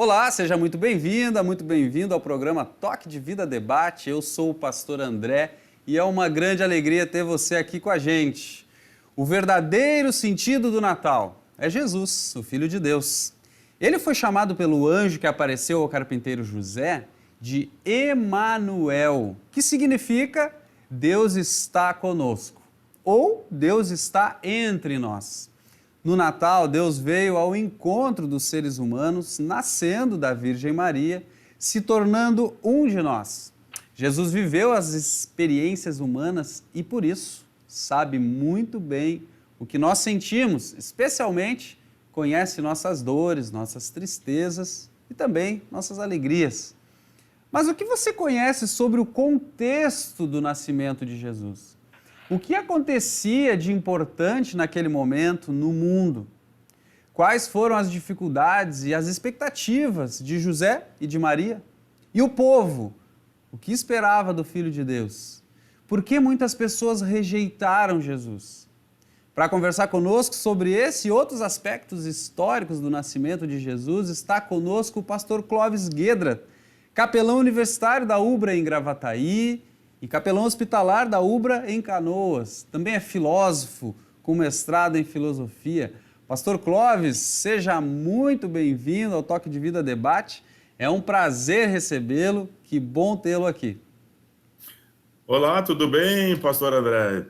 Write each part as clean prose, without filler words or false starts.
Olá, seja muito bem-vinda, muito bem-vindo ao programa Toque de Vida Debate. Eu sou o pastor André e é uma grande alegria ter você aqui com a gente. O verdadeiro sentido do Natal é Jesus, o Filho de Deus. Ele foi chamado pelo anjo que apareceu ao carpinteiro José de Emanuel, que significa Deus está conosco, ou Deus está entre nós. No Natal, Deus veio ao encontro dos seres humanos, nascendo da Virgem Maria, se tornando um de nós. Jesus viveu as experiências humanas e, por isso, sabe muito bem o que nós sentimos, especialmente conhece nossas dores, nossas tristezas e também nossas alegrias. Mas o que você conhece sobre o contexto do nascimento de Jesus? O que acontecia de importante naquele momento no mundo? Quais foram as dificuldades e as expectativas de José e de Maria? E o povo? O que esperava do Filho de Deus? Por que muitas pessoas rejeitaram Jesus? Para conversar conosco sobre esse e outros aspectos históricos do nascimento de Jesus, está conosco o pastor Clóvis Guedra, capelão universitário da UBRA em Gravataí, e capelão hospitalar da UBRA em Canoas. Também é filósofo, com mestrado em filosofia. Pastor Clóvis, seja muito bem-vindo ao Toque de Vida Debate. É um prazer recebê-lo, que bom tê-lo aqui. Olá, tudo bem, pastor André?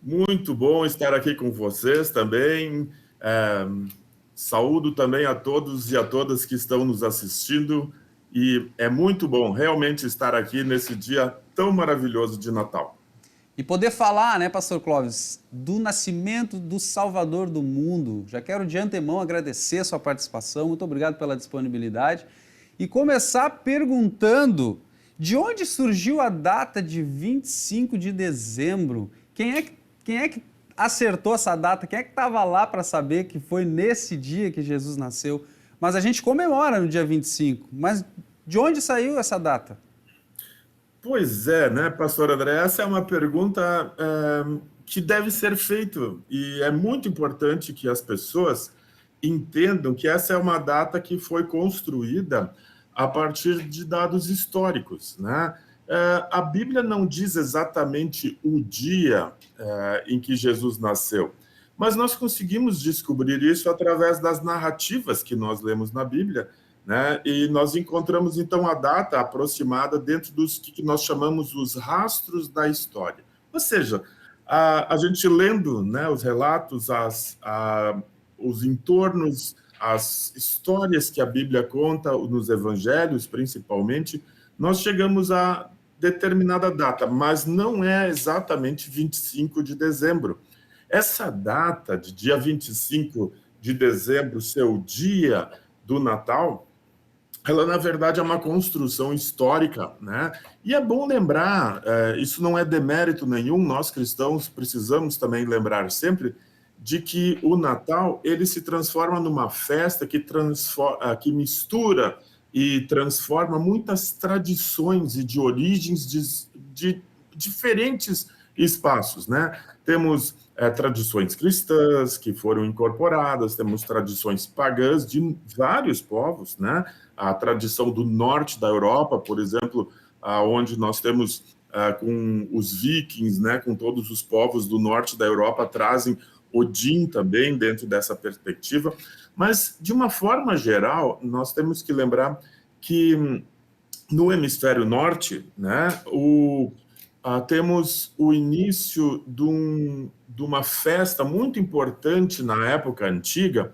Muito bom estar aqui com vocês também. Saúdo também a todos e a todas que estão nos assistindo. E é muito bom realmente estar aqui nesse dia tão maravilhoso de Natal. E poder falar, né, pastor Clóvis, do nascimento do Salvador do mundo. Já quero de antemão agradecer a sua participação, muito obrigado pela disponibilidade. E começar perguntando de onde surgiu a data de 25 de dezembro? Quem é que acertou essa data? Quem é que estava lá para saber que foi nesse dia que Jesus nasceu? Mas a gente comemora no dia 25. Mas de onde saiu essa data? Pois é, né, pastor André? Essa é uma pergunta que deve ser feita. E é muito importante que as pessoas entendam que essa é uma data que foi construída a partir de dados históricos, né? A Bíblia não diz exatamente o dia em que Jesus nasceu, mas nós conseguimos descobrir isso através das narrativas que nós lemos na Bíblia, né? E nós encontramos, então, a data aproximada dentro dos que nós chamamos os rastros da história. Ou seja, a gente lendo, né, os relatos, os entornos, as histórias que a Bíblia conta, nos evangelhos, principalmente, nós chegamos a determinada data, mas não é exatamente 25 de dezembro. Essa data de dia 25 de dezembro, seu dia do Natal, ela, na verdade, é uma construção histórica, né? E é bom lembrar, isso não é demérito nenhum, nós cristãos precisamos também lembrar sempre de que o Natal, ele se transforma numa festa que mistura e transforma muitas tradições e de origens de diferentes espaços, né? Temos tradições cristãs que foram incorporadas, temos tradições pagãs de vários povos, né? A tradição do norte da Europa, por exemplo, onde nós temos com os vikings, né? Com todos os povos do norte da Europa, trazem Odin também dentro dessa perspectiva. Mas, de uma forma geral, nós temos que lembrar que no hemisfério norte, né? Temos o início de uma festa muito importante na época antiga,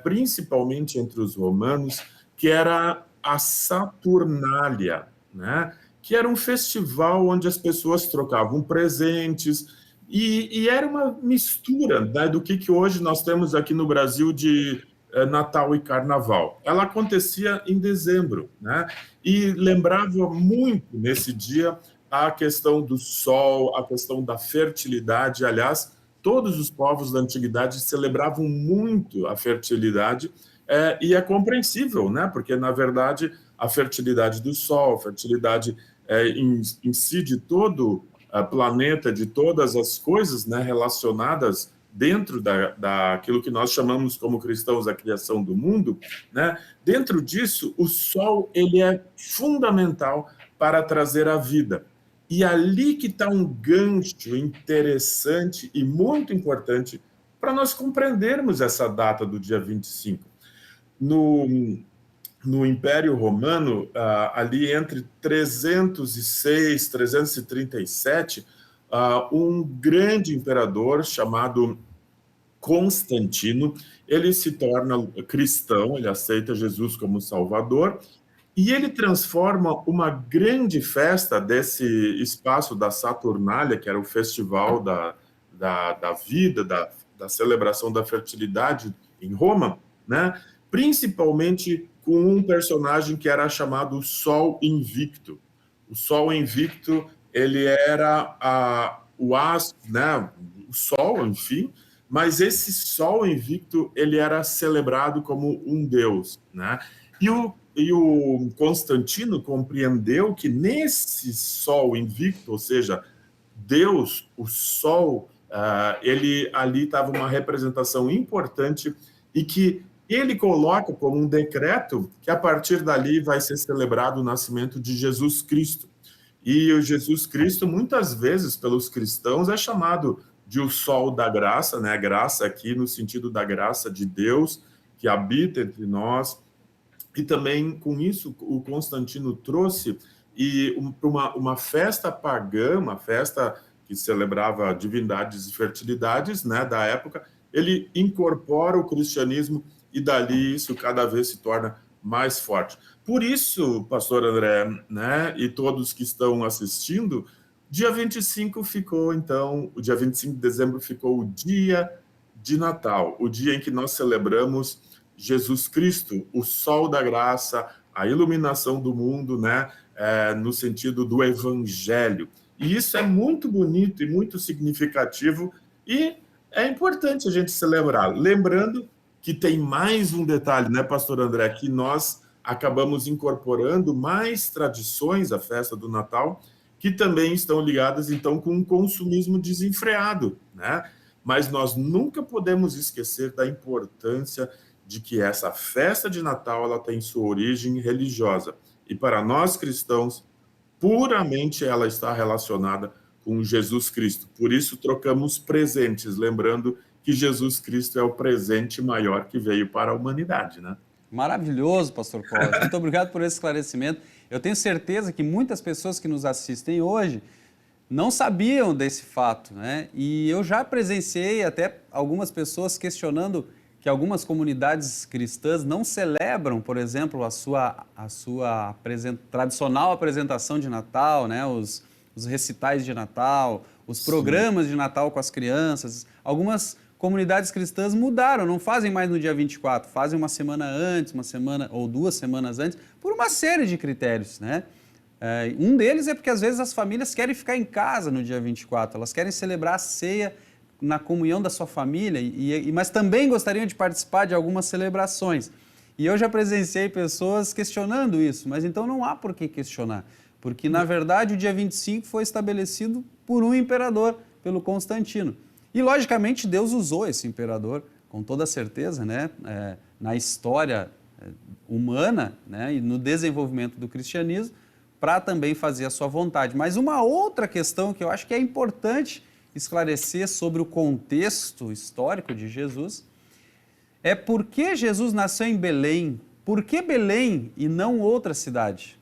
principalmente entre os romanos, que era a Saturnália, né? Que era um festival onde as pessoas trocavam presentes, e era uma mistura, né, do que hoje nós temos aqui no Brasil de Natal e Carnaval. Ela acontecia em dezembro, né? E lembrava muito nesse dia a questão do sol, a questão da fertilidade. Aliás, todos os povos da antiguidade celebravam muito a fertilidade, e é compreensível, né? Porque, na verdade, a fertilidade do sol, a fertilidade em si de todo o planeta, de todas as coisas, né, relacionadas dentro daquilo que nós chamamos como cristãos a criação do mundo, né? Dentro disso, o sol ele é fundamental para trazer a vida. E ali que está um gancho interessante e muito importante para nós compreendermos essa data do dia 25. No Império Romano, ali entre 306 e 337, um grande imperador chamado Constantino, ele se torna cristão, ele aceita Jesus como Salvador, e ele transforma uma grande festa desse espaço da Saturnália, que era o festival da vida, da celebração da fertilidade em Roma, né? Principalmente com um personagem que era chamado Sol Invicto. O Sol Invicto, ele era o astro, né? O Sol, enfim, mas esse Sol Invicto, ele era celebrado como um deus, né? E o Constantino compreendeu que nesse Sol Invicto, ou seja, Deus, o Sol, ele ali estava uma representação importante e que ele coloca como um decreto que a partir dali vai ser celebrado o nascimento de Jesus Cristo. E o Jesus Cristo, muitas vezes, pelos cristãos, é chamado de o sol da graça, né? Graça aqui no sentido da graça de Deus, que habita entre nós. E também, com isso, o Constantino trouxe uma festa pagã, uma festa que celebrava divindades e fertilidades, né, da época, ele incorpora o cristianismo e dali isso cada vez se torna mais forte. Por isso, pastor André, né, e todos que estão assistindo, dia 25 ficou, então, o dia 25 de dezembro ficou o dia de Natal, o dia em que nós celebramos Jesus Cristo, o sol da graça, a iluminação do mundo, né, no sentido do evangelho. E isso é muito bonito e muito significativo e é importante a gente celebrar. Lembrando que tem mais um detalhe, né, pastor André, que nós acabamos incorporando mais tradições à festa do Natal, que também estão ligadas, então, com um consumismo desenfreado, né? Mas nós nunca podemos esquecer da importância de que essa festa de Natal ela tem sua origem religiosa. E para nós cristãos, puramente ela está relacionada com Jesus Cristo. Por isso trocamos presentes, lembrando que Jesus Cristo é o presente maior que veio para a humanidade, né? Maravilhoso, pastor Cláudio. Muito obrigado por esse esclarecimento. Eu tenho certeza que muitas pessoas que nos assistem hoje não sabiam desse fato, né? E eu já presenciei até algumas pessoas questionando que algumas comunidades cristãs não celebram, por exemplo, a sua tradicional apresentação de Natal, né? Os recitais de Natal, os programas de Natal com as crianças. Algumas comunidades cristãs mudaram, não fazem mais no dia 24, fazem uma semana antes, uma semana ou 2 semanas antes, por uma série de critérios, né? Um deles é porque às vezes as famílias querem ficar em casa no dia 24, elas querem celebrar a ceia na comunhão da sua família, mas também gostariam de participar de algumas celebrações. E eu já presenciei pessoas questionando isso, mas então não há por que questionar, porque na verdade o dia 25 foi estabelecido por um imperador, pelo Constantino. E logicamente Deus usou esse imperador, com toda certeza, né, na história humana, né, e no desenvolvimento do cristianismo, para também fazer a sua vontade. Mas uma outra questão que eu acho que é importante esclarecer sobre o contexto histórico de Jesus é por que Jesus nasceu em Belém? Por que Belém e não outra cidade?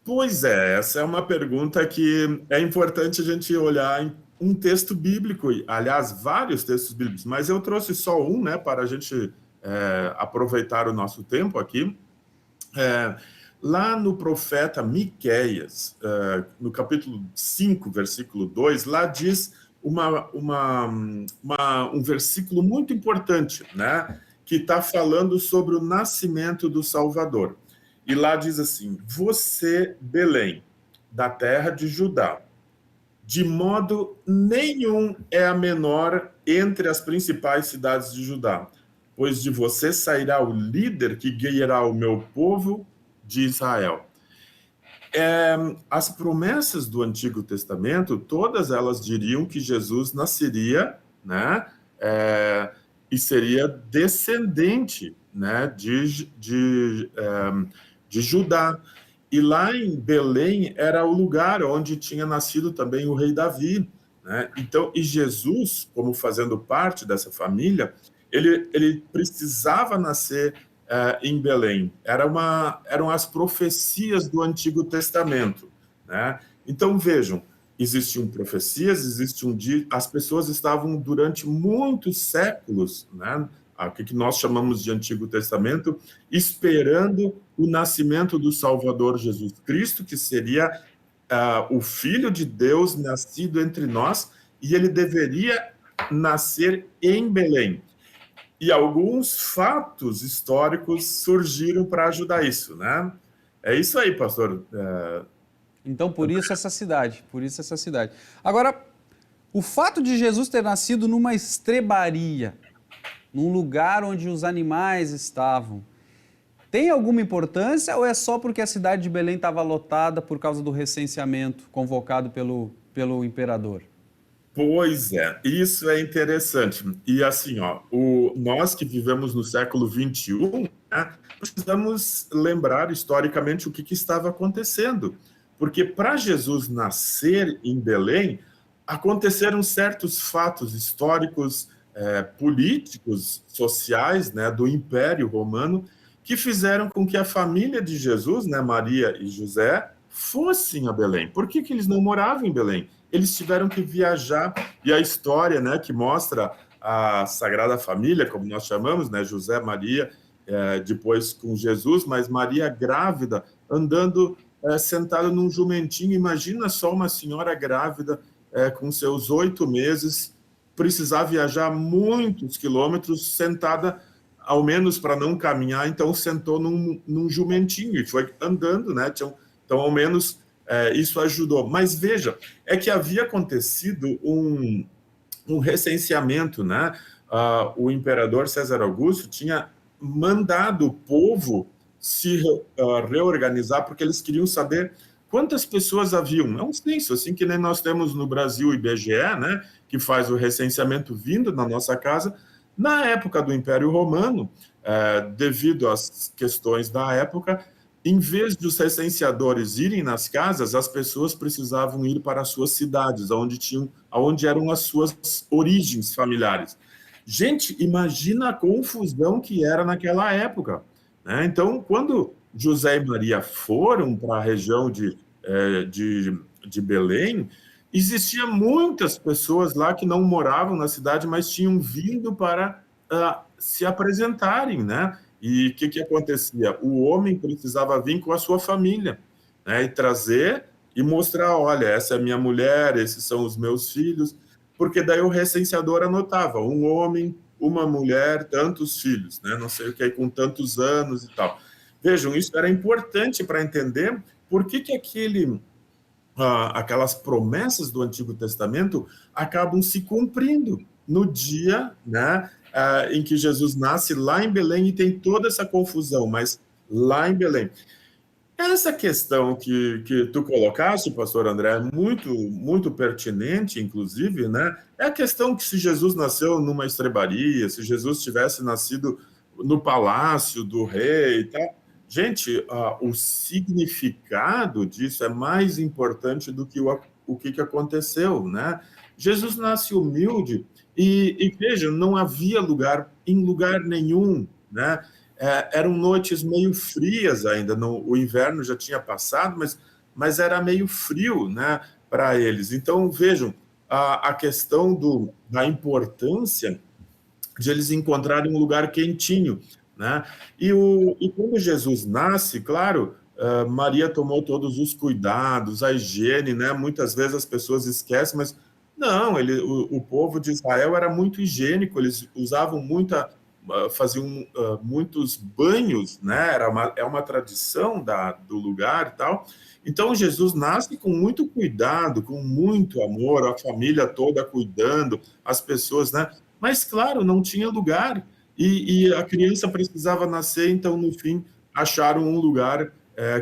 Pois é, essa é uma pergunta que é importante a gente olhar em um texto bíblico, aliás, vários textos bíblicos, mas eu trouxe só um, né, para a gente aproveitar o nosso tempo aqui. Lá no profeta Miqueias, no capítulo 5, versículo 2, lá diz um versículo muito importante, né, que está falando sobre o nascimento do Salvador. E lá diz assim: você, Belém, da terra de Judá, de modo nenhum é a menor entre as principais cidades de Judá, pois de você sairá o líder que guiará o meu povo de Israel. As promessas do Antigo Testamento, todas elas diriam que Jesus nasceria, né? E seria descendente, né, de Judá. E lá em Belém era o lugar onde tinha nascido também o rei Davi, né? Então, e Jesus, como fazendo parte dessa família, ele precisava nascer em Belém. Eram as profecias do Antigo Testamento, né? Então, vejam, existiam profecias, existe um dia, as pessoas estavam durante muitos séculos, né, o que nós chamamos de Antigo Testamento, esperando o nascimento do Salvador Jesus Cristo, que seria o Filho de Deus nascido entre nós, e ele deveria nascer em Belém. E alguns fatos históricos surgiram para ajudar isso, né? É isso aí, pastor. Então, por isso essa cidade, por isso essa cidade. Agora, o fato de Jesus ter nascido numa estrebaria, num lugar onde os animais estavam, tem alguma importância ou é só porque a cidade de Belém estava lotada por causa do recenseamento convocado pelo imperador? Pois é, isso é interessante. E assim, ó, nós que vivemos no século XXI, né, precisamos lembrar historicamente o que estava acontecendo. Porque para Jesus nascer em Belém, aconteceram certos fatos históricos, políticos, sociais, né, do Império Romano, que fizeram com que a família de Jesus, né, Maria e José, fossem a Belém. Por que eles não moravam em Belém? Eles tiveram que viajar, e a história, né, que mostra a Sagrada Família, como nós chamamos, né, José, Maria, depois com Jesus, mas Maria grávida, andando sentada num jumentinho. Imagina só uma senhora grávida com seus 8 meses, precisar viajar muitos quilômetros sentada, ao menos para não caminhar, então sentou num jumentinho e foi andando, né? Então, ao menos isso ajudou. Mas veja, é que havia acontecido um recenseamento, né? O imperador César Augusto tinha mandado o povo se reorganizar, porque eles queriam saber quantas pessoas haviam. É um censo, assim que nem nós temos no Brasil o IBGE, né? Que faz o recenseamento vindo na nossa casa. Na época do Império Romano, devido às questões da época, em vez de os recenseadores irem nas casas, as pessoas precisavam ir para as suas cidades, onde eram as suas origens familiares. Gente, imagina a confusão que era naquela época, né? Então, quando José e Maria foram para a região de Belém, existiam muitas pessoas lá que não moravam na cidade, mas tinham vindo para se apresentarem, né? E o que acontecia? O homem precisava vir com a sua família, né? E trazer e mostrar, olha, essa é a minha mulher, esses são os meus filhos, porque daí o recenseador anotava, um homem, uma mulher, tantos filhos, né? Não sei o que aí, com tantos anos e tal. Vejam, isso era importante para entender por que aquelas promessas do Antigo Testamento acabam se cumprindo no dia, né, em que Jesus nasce lá em Belém, e tem toda essa confusão, mas lá em Belém. Essa questão que tu colocaste, pastor André, é muito, muito pertinente, inclusive, né? É a questão que se Jesus nasceu numa estrebaria, se Jesus tivesse nascido no palácio do rei e tal. Gente, o significado disso é mais importante do que o que aconteceu, né? Jesus nasce humilde e veja, não havia lugar em lugar nenhum, né? Eram noites meio frias ainda, o inverno já tinha passado, mas era meio frio, né, para eles. Então, vejam, a questão da importância de eles encontrarem um lugar quentinho, né? E quando Jesus nasce, claro, Maria tomou todos os cuidados, a higiene, né? Muitas vezes as pessoas esquecem, mas não, o povo de Israel era muito higiênico, eles usavam faziam muitos banhos, né? É uma tradição do lugar e tal. Então, Jesus nasce com muito cuidado, com muito amor, a família toda cuidando, as pessoas, né? Mas, claro, não tinha lugar. E a criança precisava nascer, então, no fim, acharam um lugar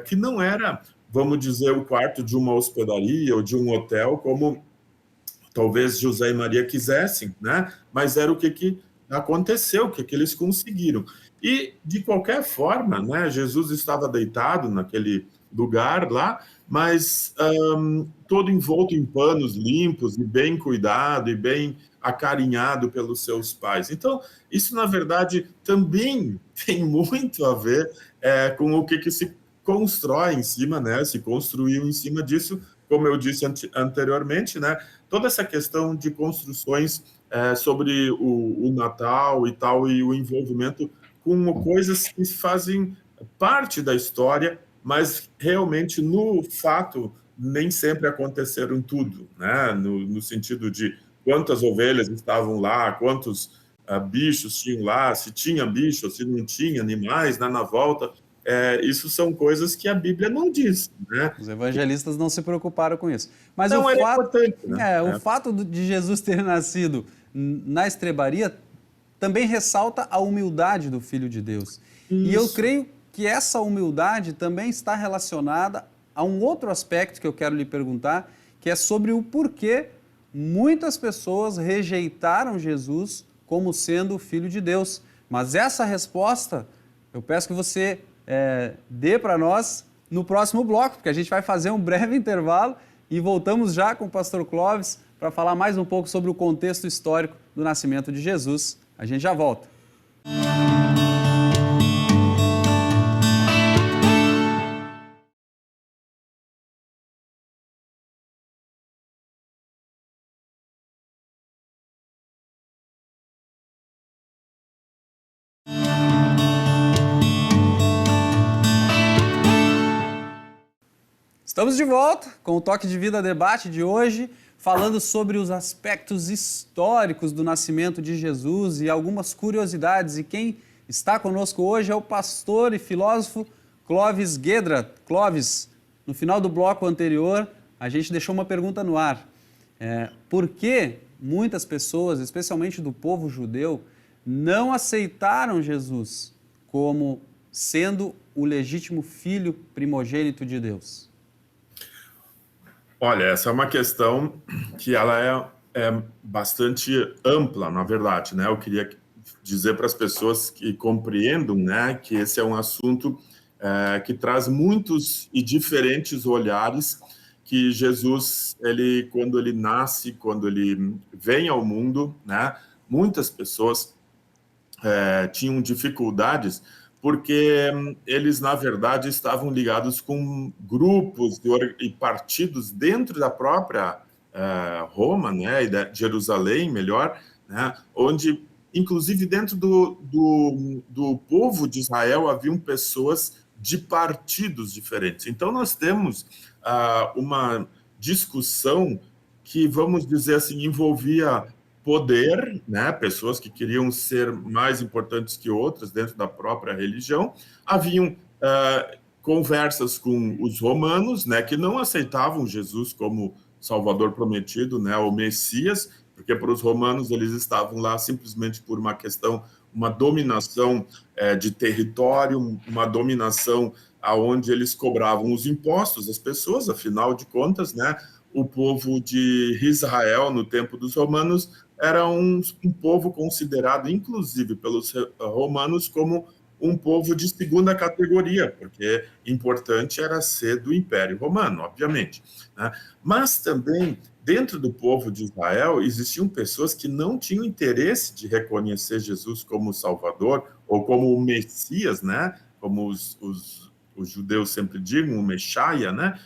que não era, vamos dizer, o quarto de uma hospedaria ou de um hotel, como talvez José e Maria quisessem, né? Mas era o que aconteceu, o que eles conseguiram. E, de qualquer forma, né, Jesus estava deitado naquele lugar lá, mas todo envolto em panos limpos e bem cuidado e bem acarinhado pelos seus pais. Então, isso, na verdade, também tem muito a ver com o que se constrói em cima, né? Se construiu em cima disso, como eu disse anteriormente, né? Toda essa questão de construções sobre o Natal e tal, e o envolvimento com coisas que fazem parte da história, mas realmente, no fato, nem sempre aconteceram tudo, né? No sentido de quantas ovelhas estavam lá, quantos bichos tinham lá, se tinha bicho, se não tinha animais, né, na volta. Isso são coisas que a Bíblia não diz, né? Os evangelistas não se preocuparam com isso. Mas Não era importante, né? o fato de Jesus ter nascido na estrebaria também ressalta a humildade do Filho de Deus. E eu Isso. creio que essa humildade também está relacionada a um outro aspecto que eu quero lhe perguntar, que é sobre o porquê muitas pessoas rejeitaram Jesus como sendo o Filho de Deus. Mas essa resposta, eu peço que você dê para nós no próximo bloco, porque a gente vai fazer um breve intervalo e voltamos já com o pastor Clóvis para falar mais um pouco sobre o contexto histórico do nascimento de Jesus. A gente já volta. Estamos de volta com o Toque de Vida Debate de hoje, falando sobre os aspectos históricos do nascimento de Jesus e algumas curiosidades. E quem está conosco hoje é o pastor e filósofo Clóvis Guedra. Clóvis, no final do bloco anterior, a gente deixou uma pergunta no ar. Por que muitas pessoas, especialmente do povo judeu, não aceitaram Jesus como sendo o legítimo filho primogênito de Deus? Olha, essa é uma questão que ela é bastante ampla, na verdade, né? Eu queria dizer para as pessoas que compreendam, né, que esse é um assunto que traz muitos e diferentes olhares, que Jesus, quando ele nasce, quando ele vem ao mundo, né, muitas pessoas tinham dificuldades porque eles, na verdade, estavam ligados com grupos e partidos dentro da própria Roma, né, e de Jerusalém, melhor, né, onde, inclusive, dentro do povo de Israel, haviam pessoas de partidos diferentes. Então, nós temos uma discussão que, vamos dizer assim, envolvia poder, né? Pessoas que queriam ser mais importantes que outras dentro da própria religião. Haviam conversas com os romanos, né? Que não aceitavam Jesus como Salvador prometido, né? O Messias, porque para os romanos eles estavam lá simplesmente por uma questão, uma dominação de território, uma dominação aonde eles cobravam os impostos das pessoas, afinal de contas, né? O povo de Israel, no tempo dos romanos, era um povo considerado, inclusive pelos romanos, como um povo de segunda categoria, porque importante era ser do Império Romano, obviamente, né? Mas também, dentro do povo de Israel, existiam pessoas que não tinham interesse de reconhecer Jesus como Salvador ou como o Messias, né? Como os judeus sempre digam, o Messias, né?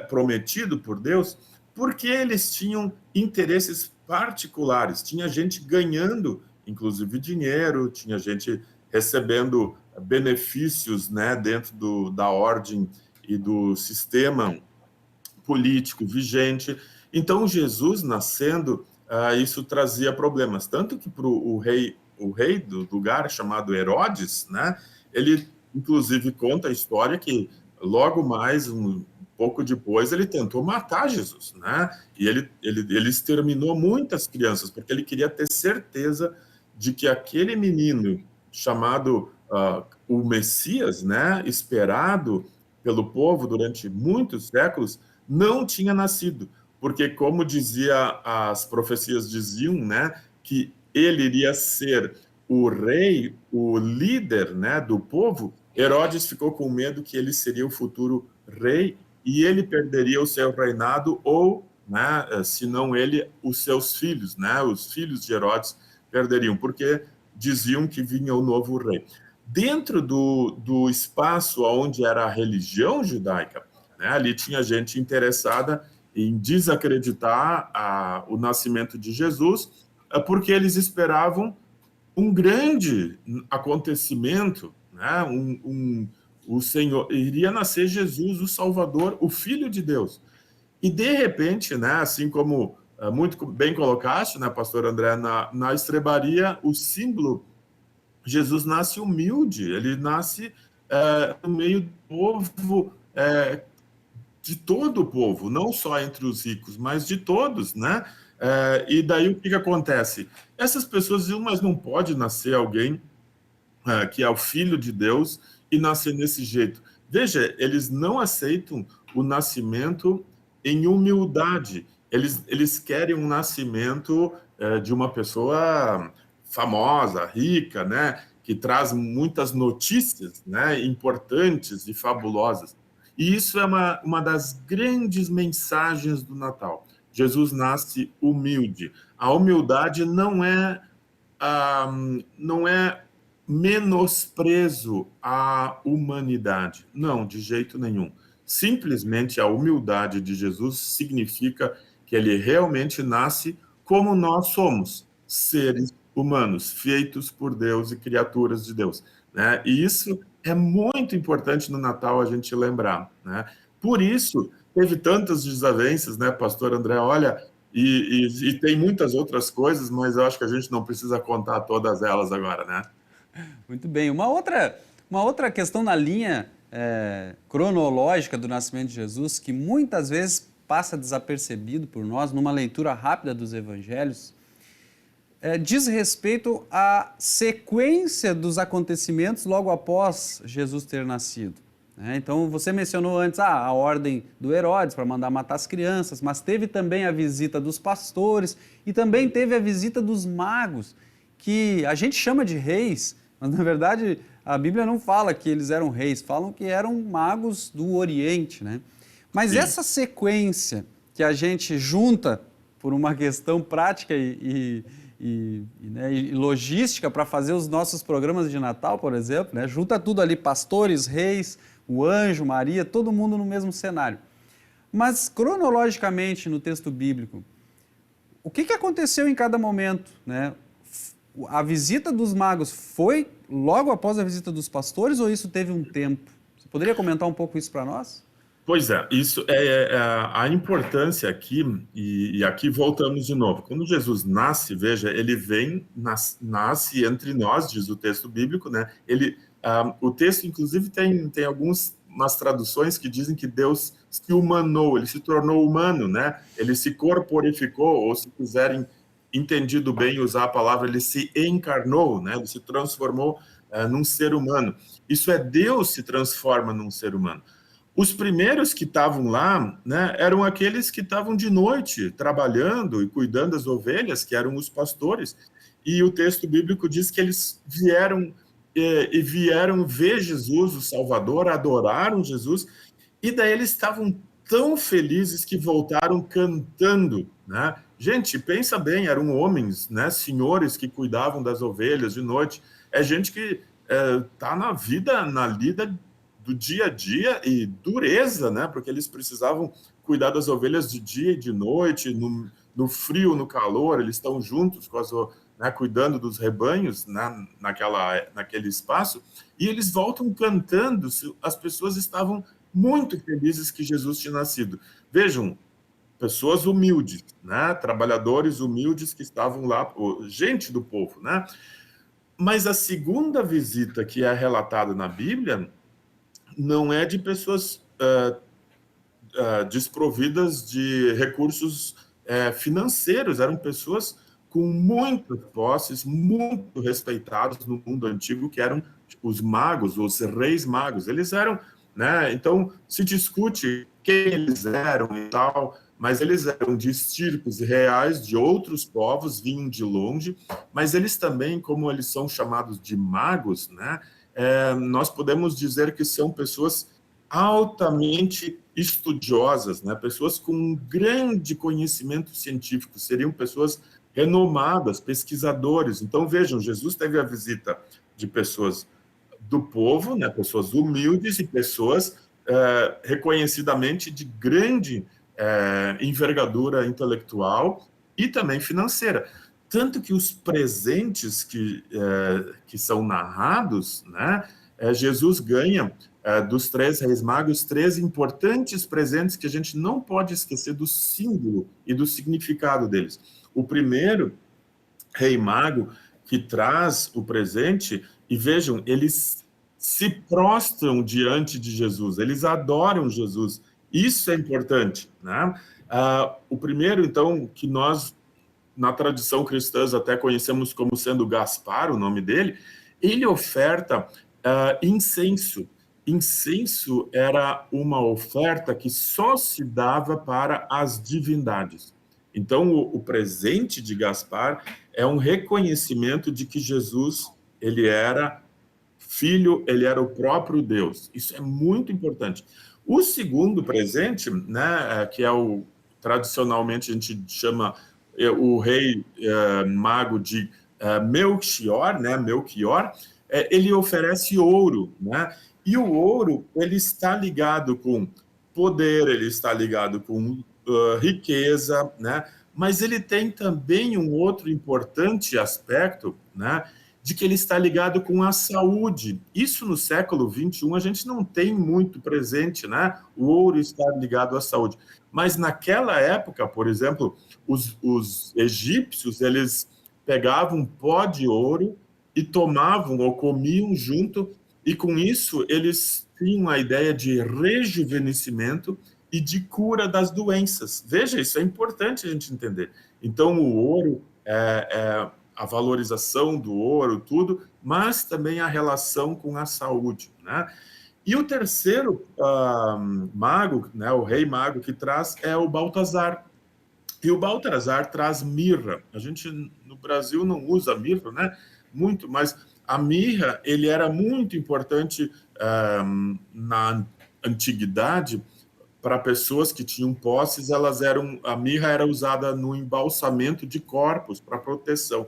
Prometido por Deus, porque eles tinham interesses particulares. Tinha gente ganhando, inclusive, dinheiro, tinha gente recebendo benefícios, né, dentro da ordem e do sistema político vigente. Então, Jesus nascendo, isso trazia problemas. Tanto que para o rei do lugar, chamado Herodes, né, ele, inclusive, conta a história que logo mais, um pouco depois, ele tentou matar Jesus, né? E ele exterminou muitas crianças, porque ele queria ter certeza de que aquele menino chamado o Messias, né, esperado pelo povo durante muitos séculos, não tinha nascido. porque como dizia, as profecias diziam, né, que ele iria ser o rei, o líder, né, do povo. Herodes ficou com medo que ele seria o futuro rei e ele perderia o seu reinado, ou, né, se não ele, os seus filhos, né, os filhos de Herodes perderiam, porque diziam que vinha o novo rei. Dentro do espaço onde era a religião judaica, né, ali tinha gente interessada em desacreditar o nascimento de Jesus, porque eles esperavam um grande acontecimento, né? O Senhor iria nascer Jesus, o Salvador, o Filho de Deus. E de repente, né, assim como muito bem colocaste, né, pastor André, na estrebaria, o símbolo, Jesus nasce humilde, ele nasce no meio do povo, de todo o povo, não só entre os ricos, mas de todos, né? E daí o que acontece? Essas pessoas diziam, mas não pode nascer alguém que é o Filho de Deus e nascer desse jeito. Veja, eles não aceitam o nascimento em humildade. Eles querem um nascimento de uma pessoa famosa, rica, né? Que traz muitas notícias, né? Importantes e fabulosas. E isso é uma das grandes mensagens do Natal. Jesus nasce humilde. A humildade não é menosprezo à humanidade. Não, de jeito nenhum. Simplesmente a humildade de Jesus significa que ele realmente nasce como nós somos, seres humanos, feitos por Deus e criaturas de Deus, né? E isso é muito importante no Natal a gente lembrar, né? Por isso, teve tantas desavenças, né, pastor André? Olha, e tem muitas outras coisas, mas eu acho que a gente não precisa contar todas elas agora, né? Muito bem. Uma outra questão na linha cronológica do nascimento de Jesus, que muitas vezes passa desapercebido por nós numa leitura rápida dos evangelhos, diz respeito à sequência dos acontecimentos logo após Jesus ter nascido. Então, você mencionou antes a ordem do Herodes para mandar matar as crianças, mas teve também a visita dos pastores e também teve a visita dos magos, que a gente chama de reis, mas na verdade a Bíblia não fala que eles eram reis, falam que eram magos do Oriente, né? Mas Sim. essa sequência que a gente junta por uma questão prática né, e logística para fazer os nossos programas de Natal, por exemplo, né? Junta tudo ali, pastores, reis, o anjo, Maria, todo mundo no mesmo cenário. Mas cronologicamente no texto bíblico, o que aconteceu em cada momento, né? A visita dos magos foi logo após a visita dos pastores ou isso teve um tempo? Você poderia comentar um pouco isso para nós? Pois é, isso é a importância aqui, e aqui voltamos de novo. Quando Jesus nasce, veja, ele vem, nasce entre nós, diz o texto bíblico, né? O texto, inclusive, tem umas traduções que dizem que Deus se humanou, ele se tornou humano, né? Ele se corporificou, ou se quiserem entendido bem usar a palavra, ele se encarnou, né? Ele se transformou num ser humano. Isso é, Deus se transforma num ser humano. Os primeiros que estavam lá, né, eram aqueles que estavam de noite trabalhando e cuidando das ovelhas, que eram os pastores. E o texto bíblico diz que eles vieram ver Jesus, o Salvador, adoraram Jesus, e daí eles estavam tão felizes que voltaram cantando, né? Gente, pensa bem, eram homens, né, senhores que cuidavam das ovelhas de noite. É gente que está na lida do dia a dia e dureza, né? Porque eles precisavam cuidar das ovelhas de dia e de noite, no frio, no calor, eles estão juntos com né, cuidando dos rebanhos, né, naquele espaço, e eles voltam cantando. As pessoas estavam muito felizes que Jesus tinha nascido. Vejam, pessoas humildes, né, trabalhadores humildes que estavam lá, gente do povo, né? Mas a segunda visita que é relatada na Bíblia não é de pessoas desprovidas de recursos financeiros, eram pessoas com muitas posses, muito respeitados no mundo antigo, que eram os magos, os reis magos. Eles eram, né? Então se discute quem eles eram e tal, mas eles eram de estirpes reais de outros povos, vinham de longe, mas eles também, como eles são chamados de magos, né, nós podemos dizer que são pessoas altamente estudiosas, né, pessoas com um grande conhecimento científico, seriam pessoas renomadas, pesquisadores. Então, vejam, Jesus teve a visita de pessoas do povo, né, pessoas humildes e pessoas reconhecidamente de grande envergadura intelectual e também financeira. Tanto que os presentes que são narrados, né, Jesus ganha dos 3 reis magos 3 importantes presentes que a gente não pode esquecer do símbolo e do significado deles. O primeiro rei mago que traz o presente, e vejam, eles se prostram diante de Jesus, eles adoram Jesus. Isso é importante, né? O primeiro, então, que nós, na tradição cristã, até conhecemos como sendo Gaspar, o nome dele, ele oferta incenso. Incenso era uma oferta que só se dava para as divindades. Então, o presente de Gaspar é um reconhecimento de que Jesus, ele era filho, ele era o próprio Deus. Isso é muito importante. O segundo presente, né, que é o tradicionalmente a gente chama o rei mago de Melchior, né, Melchior, ele oferece ouro, né? E o ouro, ele está ligado com poder, ele está ligado com riqueza, né? Mas ele tem também um outro importante aspecto, né? De que ele está ligado com a saúde. Isso no século XXI a gente não tem muito presente, né? O ouro está ligado à saúde. Mas naquela época, por exemplo, os egípcios, eles pegavam um pó de ouro e tomavam ou comiam junto, e com isso eles tinham a ideia de rejuvenescimento e de cura das doenças. Veja, isso é importante a gente entender. Então, o ouro a valorização do ouro, tudo, mas também a relação com a saúde, né? E o terceiro mago, né, o rei mago que traz é o Baltazar. E o Baltazar traz mirra. A gente no Brasil não usa mirra, né? Muito, mas a mirra ele era muito importante na antiguidade para pessoas que tinham posses. A mirra era usada no embalsamento de corpos para proteção.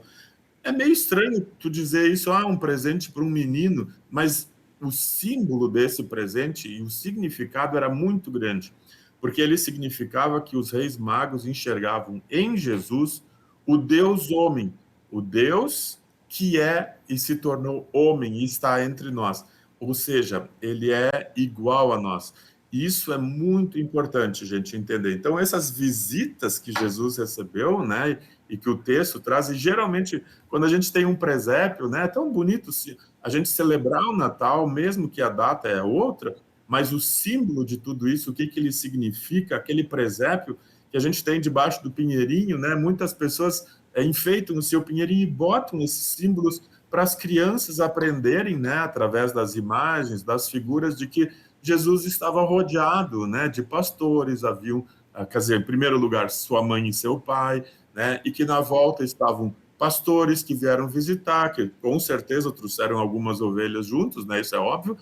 É meio estranho tu dizer isso, um presente para um menino, mas o símbolo desse presente e o significado era muito grande, porque ele significava que os reis magos enxergavam em Jesus o Deus homem, o Deus que é e se tornou homem e está entre nós. Ou seja, ele é igual a nós. Isso é muito importante a gente entender. Então, essas visitas que Jesus recebeu, né, e que o texto traz, e geralmente, quando a gente tem um presépio, né, é tão bonito a gente celebrar o Natal, mesmo que a data é outra, mas o símbolo de tudo isso, o que ele significa, aquele presépio que a gente tem debaixo do pinheirinho, né, muitas pessoas enfeitam o seu pinheirinho e botam esses símbolos para as crianças aprenderem, né, através das imagens, das figuras, de que Jesus estava rodeado, né, de pastores, haviam, quer dizer, em primeiro lugar, sua mãe e seu pai, né, e que na volta estavam pastores que vieram visitar, que com certeza trouxeram algumas ovelhas juntos, né, isso é óbvio,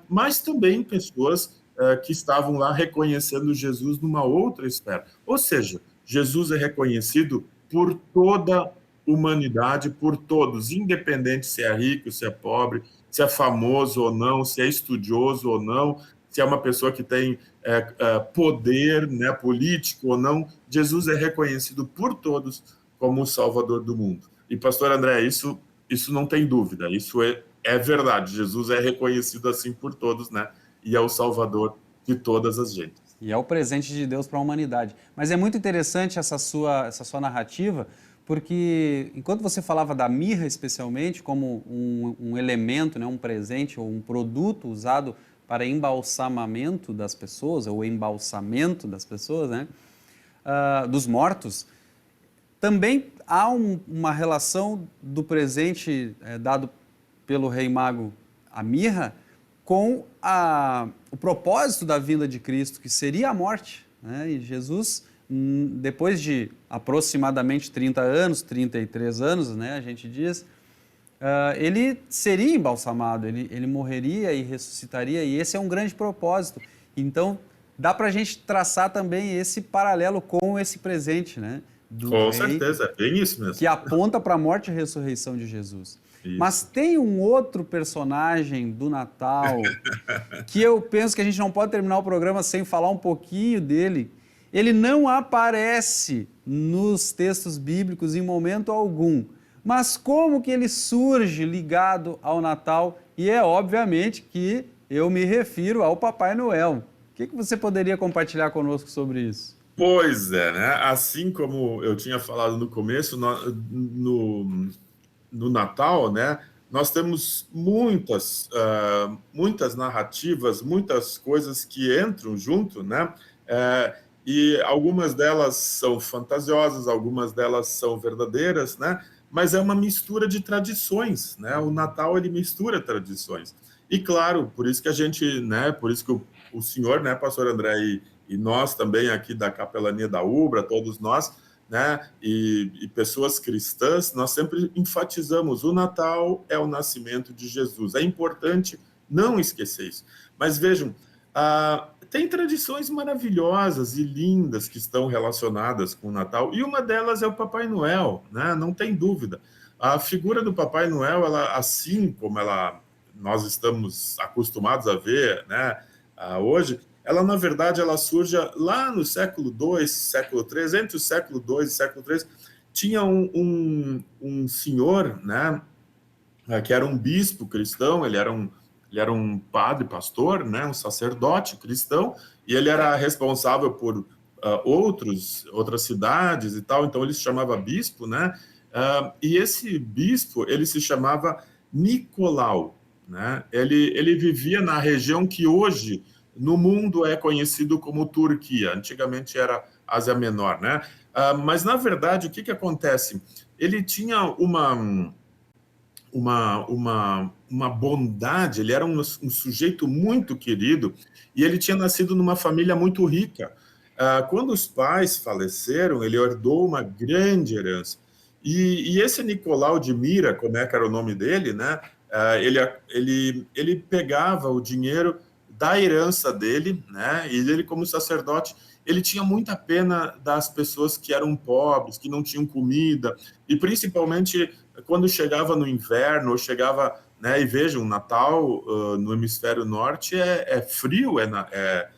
mas também pessoas que estavam lá reconhecendo Jesus numa outra esfera. Ou seja, Jesus é reconhecido por toda a humanidade, por todos, independente se é rico, se é pobre, se é famoso ou não, se é estudioso ou não, se é uma pessoa que tem poder, né, político ou não, Jesus é reconhecido por todos como o Salvador do mundo. E, pastor André, isso não tem dúvida, isso é verdade. Jesus é reconhecido assim por todos, né? E é o Salvador de todas as gentes. E é o presente de Deus para a humanidade. Mas é muito interessante essa sua narrativa, porque enquanto você falava da mirra especialmente como um elemento, né, um presente ou um produto usado para embalsamamento das pessoas, ou embalsamento das pessoas, né, dos mortos, também há uma relação do presente dado pelo rei mago, a mirra, com o propósito da vinda de Cristo, que seria a morte. né? E Jesus, depois de aproximadamente 30 anos, 33 anos, né, a gente diz, ele seria embalsamado, ele morreria e ressuscitaria, e esse é um grande propósito. Então, dá para a gente traçar também esse paralelo com esse presente, né, do Com rei, certeza, é bem isso mesmo. que aponta para a morte e ressurreição de Jesus. Isso. Mas tem um outro personagem do Natal que eu penso que a gente não pode terminar o programa sem falar um pouquinho dele. Ele não aparece nos textos bíblicos em momento algum, mas como que ele surge ligado ao Natal? E é obviamente que eu me refiro ao Papai Noel. O que você poderia compartilhar conosco sobre isso? Pois é, né? Assim como eu tinha falado no começo, no Natal, né? Nós temos muitas narrativas, muitas coisas que entram junto, né? E algumas delas são fantasiosas, algumas delas são verdadeiras, né? Mas é uma mistura de tradições, né? O Natal, ele mistura tradições. E claro, por isso que a gente, né? Por isso que o senhor, né, pastor André, e nós também aqui da Capelania da Ubra, todos nós, né, e pessoas cristãs, nós sempre enfatizamos: o Natal é o nascimento de Jesus. É importante não esquecer isso. Mas vejam, tem tradições maravilhosas e lindas que estão relacionadas com o Natal, e uma delas é o Papai Noel, né? Não tem dúvida. A figura do Papai Noel, ela, assim como nós estamos acostumados a ver, né, hoje, ela, na verdade, ela surge lá no século II, século III, entre o século II e o século III, tinha um senhor, né, que era um bispo cristão, ele era um padre, pastor, né, um sacerdote cristão, e ele era responsável por outras cidades e tal, então ele se chamava bispo, né, e esse bispo, ele se chamava Nicolau, né, ele vivia na região que hoje no mundo é conhecido como Turquia, antigamente era Ásia Menor, né? Mas, na verdade, o que acontece? Ele tinha uma bondade, ele era um sujeito muito querido, e ele tinha nascido numa família muito rica. Quando os pais faleceram, ele herdou uma grande herança. E esse Nicolau de Mira, como é que era o nome dele, né? Ele pegava o dinheiro da herança dele, né? E ele, como sacerdote, ele tinha muita pena das pessoas que eram pobres, que não tinham comida, e principalmente quando chegava no inverno, ou chegava, né? E vejam, Natal no hemisfério norte é frio, é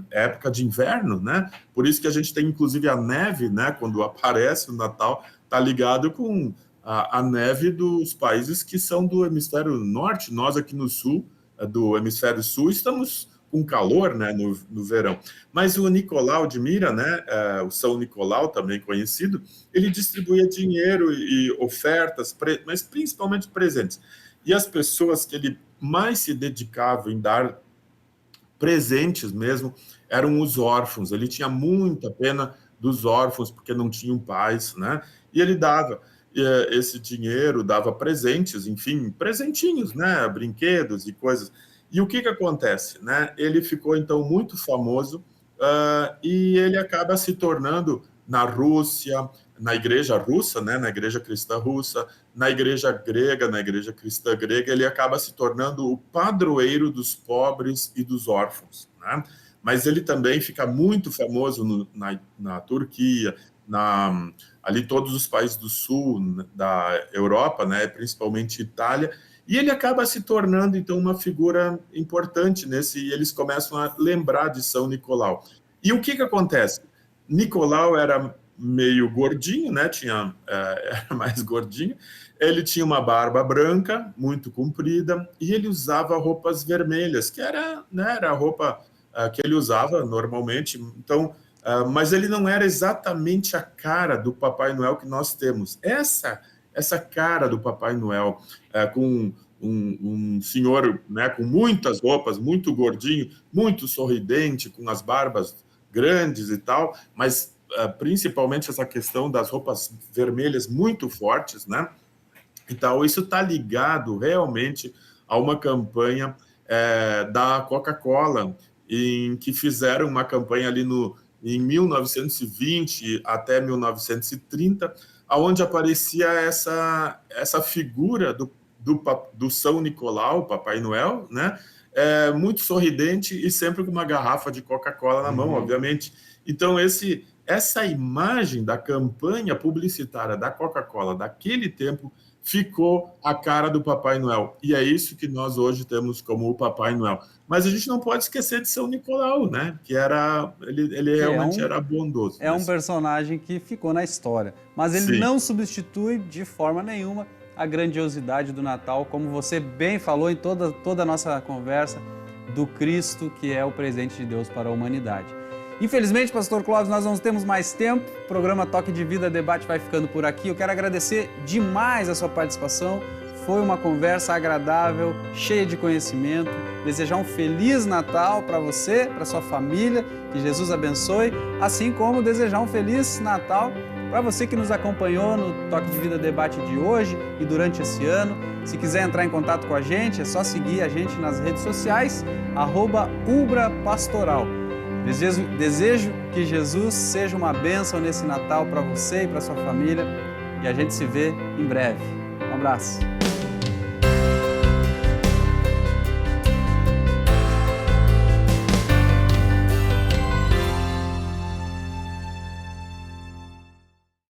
época de inverno, né? Por isso que a gente tem, inclusive, a neve, né? Quando aparece o Natal, tá ligado com a neve dos países que são do hemisfério norte. Nós aqui no sul, do hemisfério sul, estamos com calor, né, no verão. Mas o Nicolau de Mira, né, o São Nicolau, também conhecido, ele distribuía dinheiro e ofertas, mas principalmente presentes. E as pessoas que ele mais se dedicava em dar presentes mesmo eram os órfãos. Ele tinha muita pena dos órfãos porque não tinham pais, né? E ele dava esse dinheiro, dava presentes, enfim, presentinhos, né? Brinquedos e coisas. E o que acontece, né? Ele ficou então muito famoso e ele acaba se tornando na Rússia, na igreja russa, né? Na igreja cristã russa, na igreja grega, na igreja cristã grega, ele acaba se tornando o padroeiro dos pobres e dos órfãos, né? Mas ele também fica muito famoso na Turquia, ali todos os países do sul da Europa, né? Principalmente Itália, e ele acaba se tornando, então, uma figura importante e eles começam a lembrar de São Nicolau. E o que acontece? Nicolau era meio gordinho, né? Era mais gordinho. Ele tinha uma barba branca, muito comprida, e ele usava roupas vermelhas, que era, né, era a roupa que ele usava normalmente. Então, mas ele não era exatamente a cara do Papai Noel que nós temos. Essa cara do Papai Noel, com um senhor, né, com muitas roupas, muito gordinho, muito sorridente, com as barbas grandes e tal, mas principalmente essa questão das roupas vermelhas muito fortes, né? Então, isso está ligado realmente a uma campanha da Coca-Cola, em que fizeram uma campanha ali em 1920 até 1930, onde aparecia essa figura do São Nicolau, Papai Noel, né? Muito sorridente e sempre com uma garrafa de Coca-Cola na mão, obviamente. Então, essa imagem da campanha publicitária da Coca-Cola daquele tempo ficou a cara do Papai Noel. E é isso que nós hoje temos como o Papai Noel. Mas a gente não pode esquecer de São Nicolau, né? Que ele realmente era bondoso. É um personagem que ficou na história. Mas ele não substitui de forma nenhuma a grandiosidade do Natal, como você bem falou em toda a nossa conversa, do Cristo, que é o presente de Deus para a humanidade. Infelizmente, Pastor Clóvis, nós não temos mais tempo. O programa Toque de Vida Debate vai ficando por aqui. Eu quero agradecer demais a sua participação. Foi uma conversa agradável, cheia de conhecimento. Desejar um Feliz Natal para você, para sua família, que Jesus abençoe, assim como desejar um Feliz Natal para você que nos acompanhou no Toque de Vida Debate de hoje e durante esse ano. Se quiser entrar em contato com a gente, é só seguir a gente nas redes sociais, @ubrapastoral. Desejo que Jesus seja uma bênção nesse Natal para você e para sua família, e a gente se vê em breve. Um abraço.